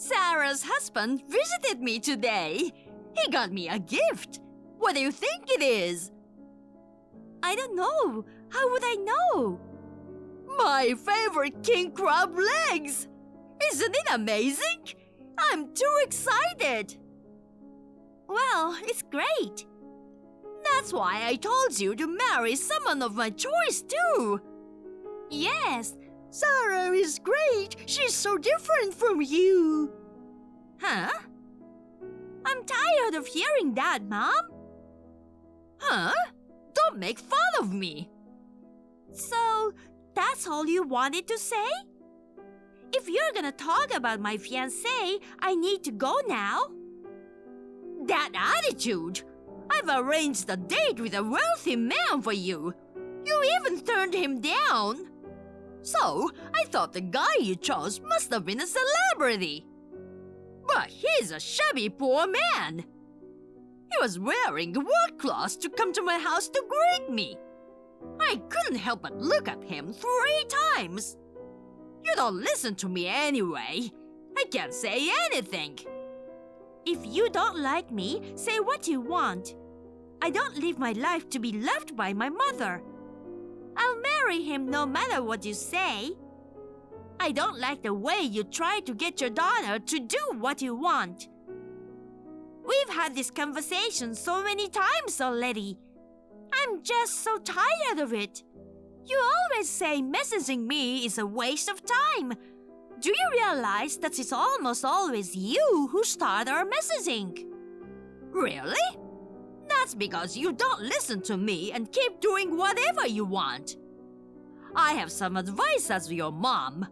Sarah's husband visited me today. He got me a gift. What do you think it is? I don't know. How would I know? My favorite king crab legs! Isn't it amazing? I'm too excited! Well, it's great. That's why I told you to marry someone of my choice too. Yes, Sarah is great. She's so different from you. Huh? I'm tired of hearing that, Mom. Huh? Don't make fun of me. So, that's all you wanted to say? If you're gonna talk about my fiancé, I need to go now. That attitude! I've arranged a date with a wealthy man for you. You even turned him down. So, I thought the guy you chose must have been a celebrity. But he's a shabby poor man. He was wearing work clothes to come to my house to greet me. I couldn't help but look at him 3 times. You don't listen to me anyway. I can't say anything. If you don't like me, say what you want. I don't live my life to be loved by my mother. I'll marry him no matter what you say. I don't like the way you try to get your daughter to do what you want. We've had this conversation so many times already. I'm just so tired of it. You always say messaging me is a waste of time. Do you realize that it's almost always you who start our messaging? Really? That's because you don't listen to me and keep doing whatever you want. I have some advice as your mom.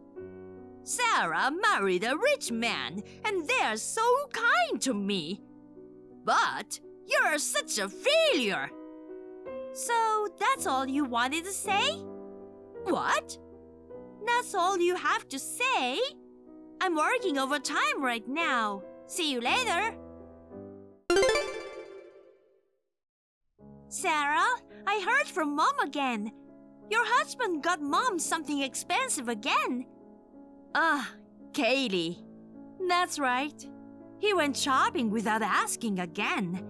Sarah married a rich man and they're so kind to me. But you're such a failure. So that's all you wanted to say? What? That's all you have to say? I'm working overtime right now. See you later. Sarah, I heard from Mom again. Your husband got Mom something expensive again. Kaylee. That's right. He went shopping without asking again.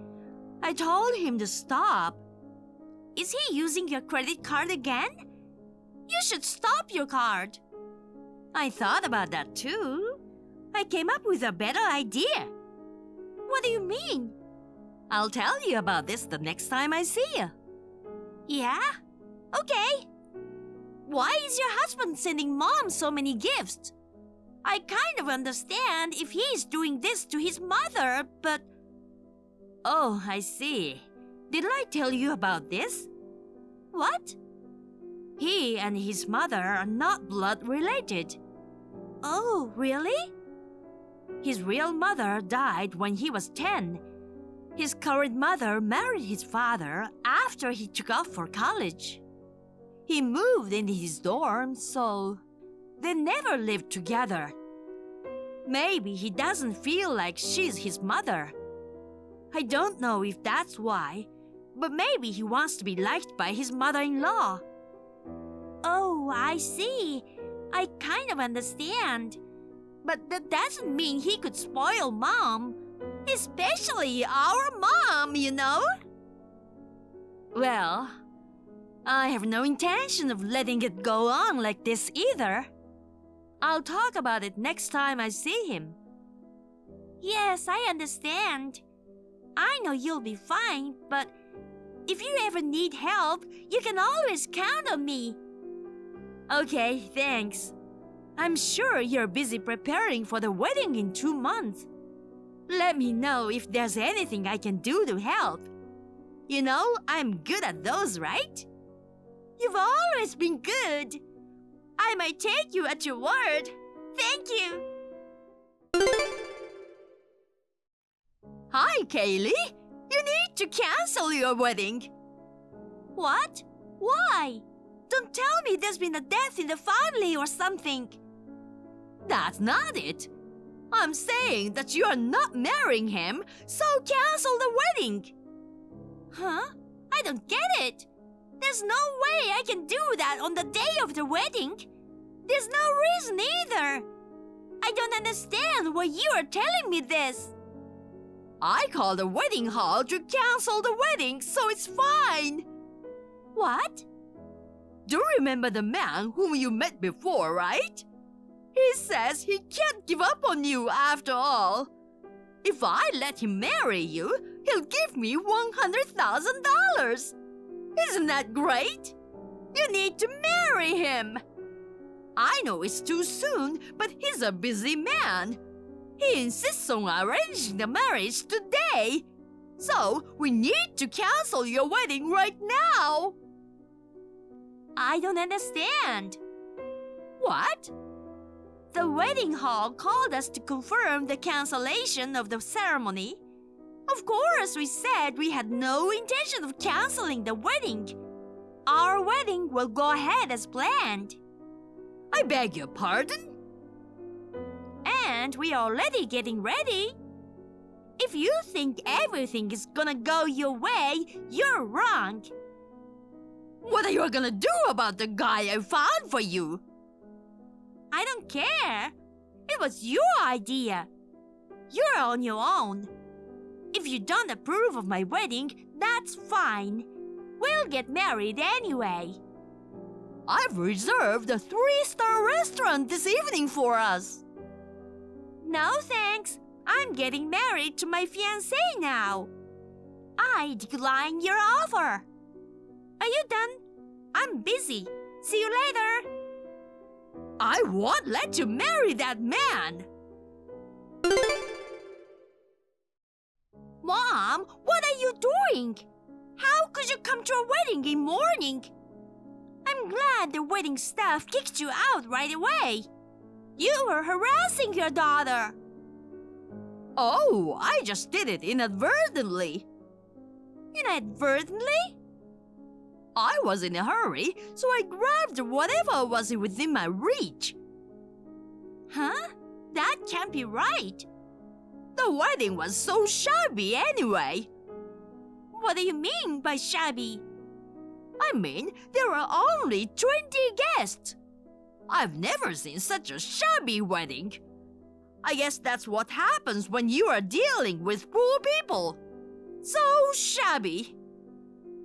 I told him to stop. Is he using your credit card again? You should stop your card. I thought about that too. I came up with a better idea. What do you mean? I'll tell you about this the next time I see you. Yeah? Okay. Why is your husband sending Mom so many gifts? I kind of understand if he's doing this to his mother, but... Oh, I see. Did I tell you about this? What? He and his mother are not blood related. Oh, really? His real mother died when he was 10. His current mother married his father after he took off for college. He moved in his dorm, so they never lived together. Maybe he doesn't feel like she's his mother. I don't know if that's why, but maybe he wants to be liked by his mother-in-law. Oh, I see. I kind of understand. But that doesn't mean he could spoil Mom. Especially our mom, you know? Well, I have no intention of letting it go on like this either. I'll talk about it next time I see him. Yes, I understand. I know you'll be fine, but if you ever need help, you can always count on me. Okay, thanks. I'm sure you're busy preparing for the wedding in 2 months. Let me know if there's anything I can do to help. You know, I'm good at those, right? You've always been good. I might take you at your word. Thank you. Hi, Kaylee. You need to cancel your wedding. What? Why? Don't tell me there's been a death in the family or something. That's not it. I'm saying that you are not marrying him, so cancel the wedding. Huh? I don't get it. There's no way I can do that on the day of the wedding. There's no reason either. I don't understand why you are telling me this. I called the wedding hall to cancel the wedding, so it's fine. What? Do you remember the man whom you met before, right? He says he can't give up on you after all. If I let him marry you, he'll give me $100,000. Isn't that great? You need to marry him. I know it's too soon, but he's a busy man. He insists on arranging the marriage today. So we need to cancel your wedding right now. I don't understand. What? The wedding hall called us to confirm the cancellation of the ceremony. Of course, we said we had no intention of canceling the wedding. Our wedding will go ahead as planned. I beg your pardon? And we are already getting ready. If you think everything is gonna go your way, you're wrong. What are you gonna do about the guy I found for you? I don't care. It was your idea. You're on your own. If you don't approve of my wedding, that's fine. We'll get married anyway. I've reserved a 3-star restaurant this evening for us. No thanks. I'm getting married to my fiancé now. I decline your offer. Are you done? I'm busy. See you later. I won't let you marry that man. Mom, what are you doing? How could you come to a wedding in mourning? I'm glad the wedding staff kicked you out right away. You were harassing your daughter. Oh, I just did it inadvertently. Inadvertently? I was in a hurry, so I grabbed whatever was within my reach. Huh? That can't be right. The wedding was so shabby anyway. What do you mean by shabby? I mean, there were only 20 guests. I've never seen such a shabby wedding. I guess that's what happens when you are dealing with poor people. So shabby.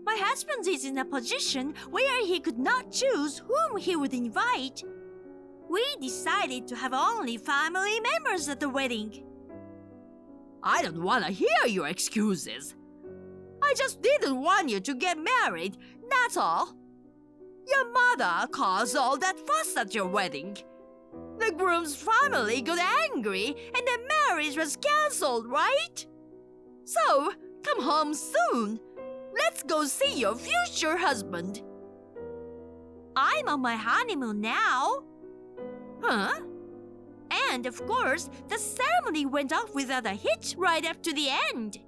My husband is in a position where he could not choose whom he would invite. We decided to have only family members at the wedding. I don't want to hear your excuses. I just didn't want you to get married, that's all. Your mother caused all that fuss at your wedding. The groom's family got angry and the marriage was cancelled, right? So, come home soon. Let's go see your future husband. I'm on my honeymoon now. Huh? And of course, the ceremony went off without a hitch right up to the end.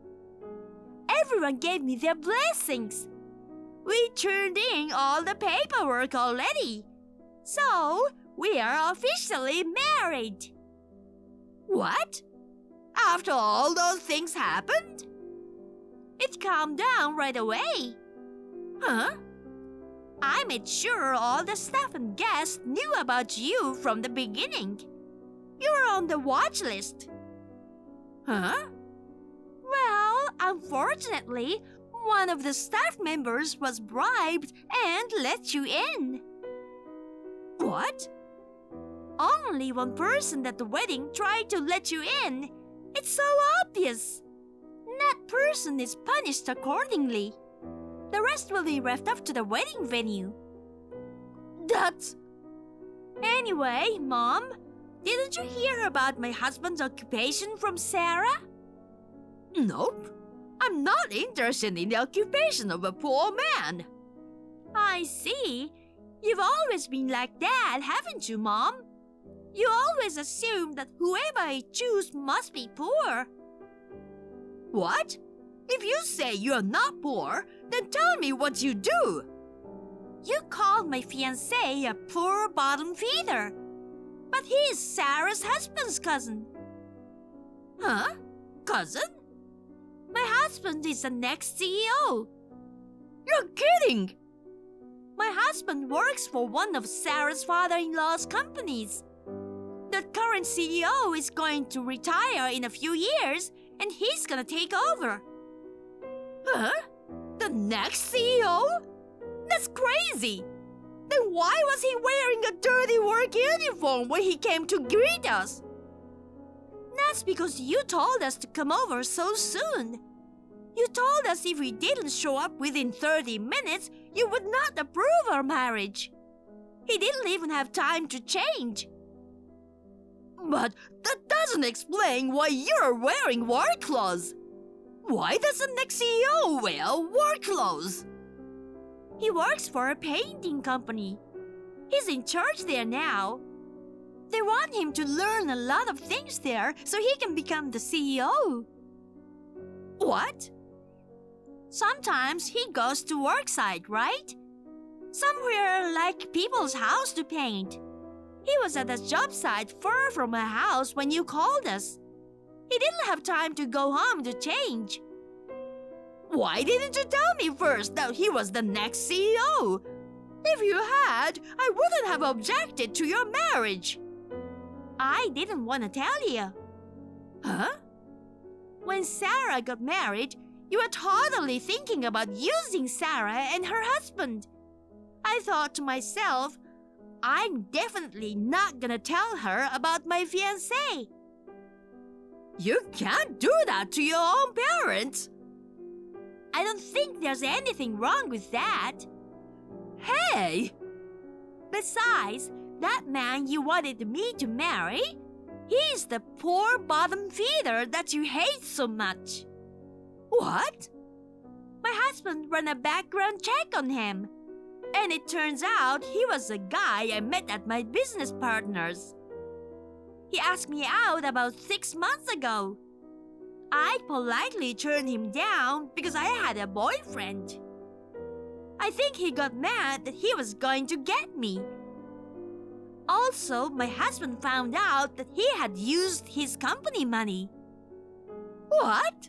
Everyone gave me their blessings. We turned in all the paperwork already. So, we are officially married. What? After all those things happened? It calmed down right away. Huh? I made sure all the staff and guests knew about you from the beginning. You were on the watch list. Huh? Well, unfortunately, one of the staff members was bribed and let you in. What? Only one person at the wedding tried to let you in. It's so obvious. That person is punished accordingly. The rest will be left up to the wedding venue. That's... Anyway, Mom, didn't you hear about my husband's occupation from Sarah? Nope. I'm not interested in the occupation of a poor man. I see. You've always been like that, haven't you, Mom? You always assume that whoever I choose must be poor. What? If you say you're not poor, then tell me what you do. You called my fiancé a poor bottom feeder. But he is Sarah's husband's cousin. Huh? Cousin? My husband is the next CEO. You're kidding! My husband works for one of Sarah's father-in-law's companies. The current CEO is going to retire in a few years and he's gonna take over. Huh? The next CEO? That's crazy! Then why was he wearing a dirty work uniform when he came to greet us? That's because you told us to come over so soon. You told us if we didn't show up within 30 minutes, you would not approve our marriage. He didn't even have time to change. But that doesn't explain why you're wearing work clothes. Why does the next CEO wear work clothes? He works for a painting company. He's in charge there now. They want him to learn a lot of things there so he can become the CEO. What? Sometimes he goes to work site, right? Somewhere like people's house to paint. He was at a job site far from my house when you called us. He didn't have time to go home to change. Why didn't you tell me first that he was the next CEO? If you had, I wouldn't have objected to your marriage. I didn't want to tell you. Huh? When Sarah got married, you were totally thinking about using Sarah and her husband. I thought to myself, I'm definitely not gonna tell her about my fiancé. You can't do that to your own parents. I don't think there's anything wrong with that. Hey! Besides, that man you wanted me to marry, he's the poor bottom feeder that you hate so much. What? My husband ran a background check on him. And it turns out he was a guy I met at my business partner's. He asked me out about 6 months ago. I politely turned him down because I had a boyfriend. I think he got mad that he was going to get me. Also, my husband found out that he had used his company money. What?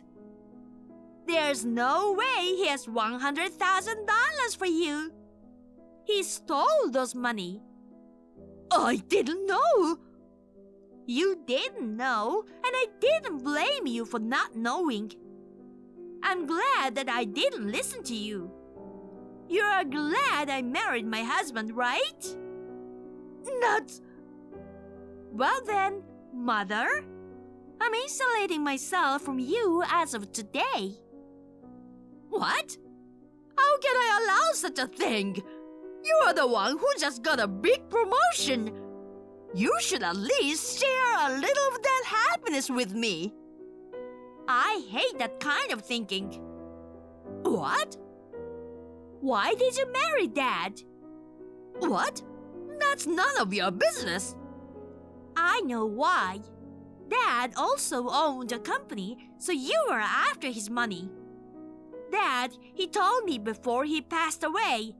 There's no way he has $100,000 for you. He stole those money. I didn't know. You didn't know, and I didn't blame you for not knowing. I'm glad that I didn't listen to you. You're glad I married my husband, right? Not... Well then, Mother, I'm isolating myself from you as of today. What? How can I allow such a thing? You are the one who just got a big promotion. You should at least share a little of that happiness with me. I hate that kind of thinking. What? Why did you marry Dad? What? That's none of your business. I know why. Dad also owned a company, so you were after his money. Dad, he told me before he passed away.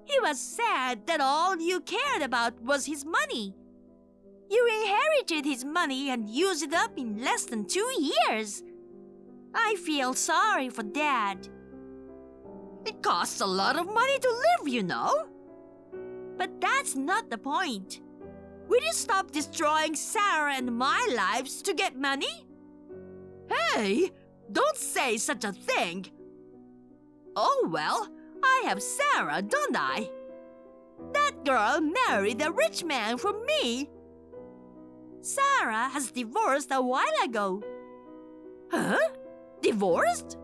He was sad that all you cared about was his money. You inherited his money and used it up in less than 2 years. I feel sorry for Dad. It costs a lot of money to live, you know. But that's not the point. Will you stop destroying Sarah and my lives to get money? Hey, don't say such a thing. Oh well, I have Sarah, don't I? That girl married a rich man for me. Sarah has divorced a while ago. Huh? Divorced?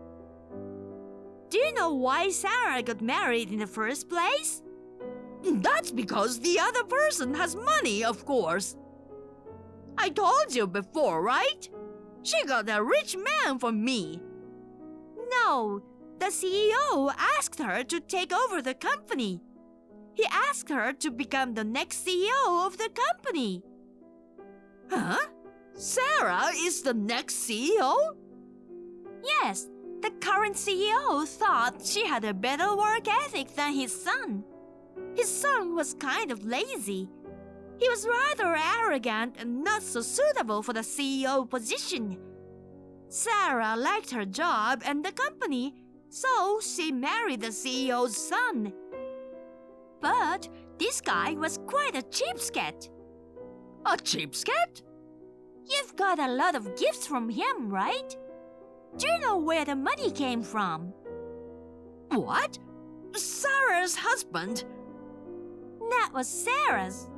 Do you know why Sarah got married in the first place? That's because the other person has money, of course. I told you before, right? She got a rich man for me. No, the CEO asked her to take over the company. He asked her to become the next CEO of the company. Huh? Sarah is the next CEO? Yes, the current CEO thought she had a better work ethic than his son. His son was kind of lazy. He was rather arrogant and not so suitable for the CEO position. Sarah liked her job and the company, so she married the CEO's son. But this guy was quite a cheapskate. A cheapskate? You've got a lot of gifts from him, right? Do you know where the money came from? What? Sarah's husband? That was Sarah's.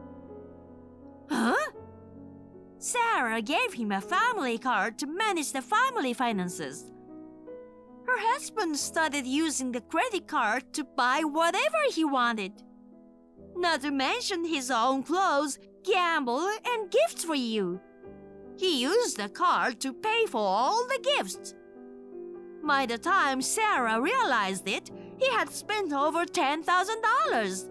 Huh? Sarah gave him a family card to manage the family finances. Her husband started using the credit card to buy whatever he wanted. Not to mention his own clothes, gamble, and gifts for you. He used the card to pay for all the gifts. By the time Sarah realized it, he had spent over $10,000.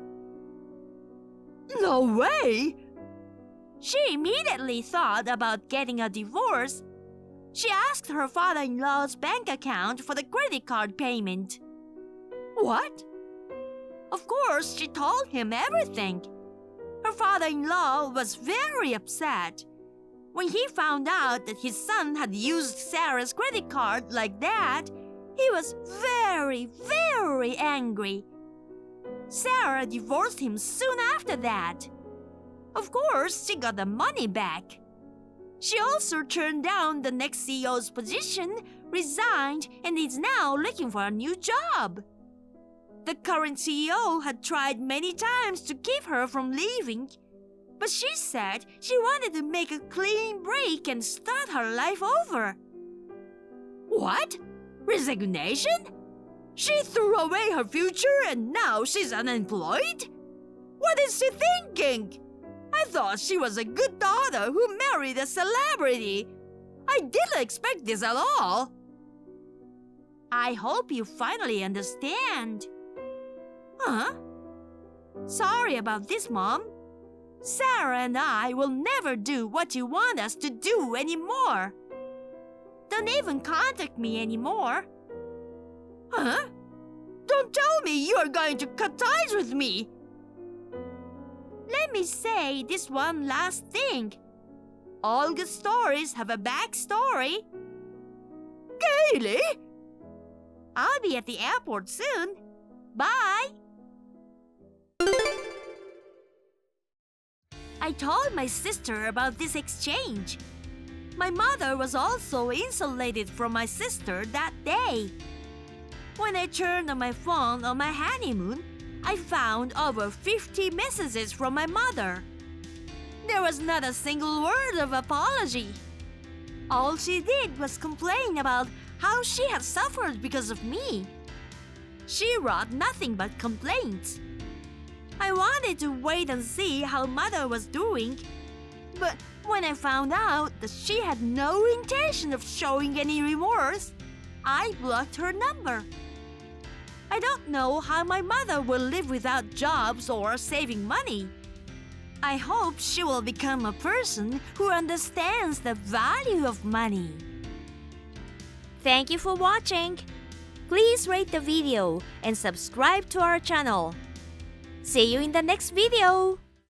No way! She immediately thought about getting a divorce. She asked her father-in-law's bank account for the credit card payment. What? Of course, she told him everything. Her father-in-law was very upset. When he found out that his son had used Sarah's credit card like that, he was very, very angry. Sarah divorced him soon after that. Of course, she got the money back. She also turned down the next CEO's position, resigned, and is now looking for a new job. The current CEO had tried many times to keep her from leaving, but she said she wanted to make a clean break and start her life over. What? Resignation? She threw away her future and now she's unemployed? What is she thinking? I thought she was a good daughter who married a celebrity. I didn't expect this at all. I hope you finally understand. Huh? Sorry about this, Mom. Sarah and I will never do what you want us to do anymore. Don't even contact me anymore. Huh? Don't tell me you are going to cut ties with me. Let me say this one last thing. All good stories have a backstory. Kaylee? I'll be at the airport soon. Bye. I told my sister about this exchange. My mother was also insulated from my sister that day. When I turned on my phone on my honeymoon, I found over 50 messages from my mother. There was not a single word of apology. All she did was complain about how she had suffered because of me. She wrote nothing but complaints. I wanted to wait and see how Mother was doing, but when I found out that she had no intention of showing any remorse, I blocked her number. I don't know how my mother will live without jobs or saving money. I hope she will become a person who understands the value of money. Thank you for watching. Please rate the video and subscribe to our channel. See you in the next video.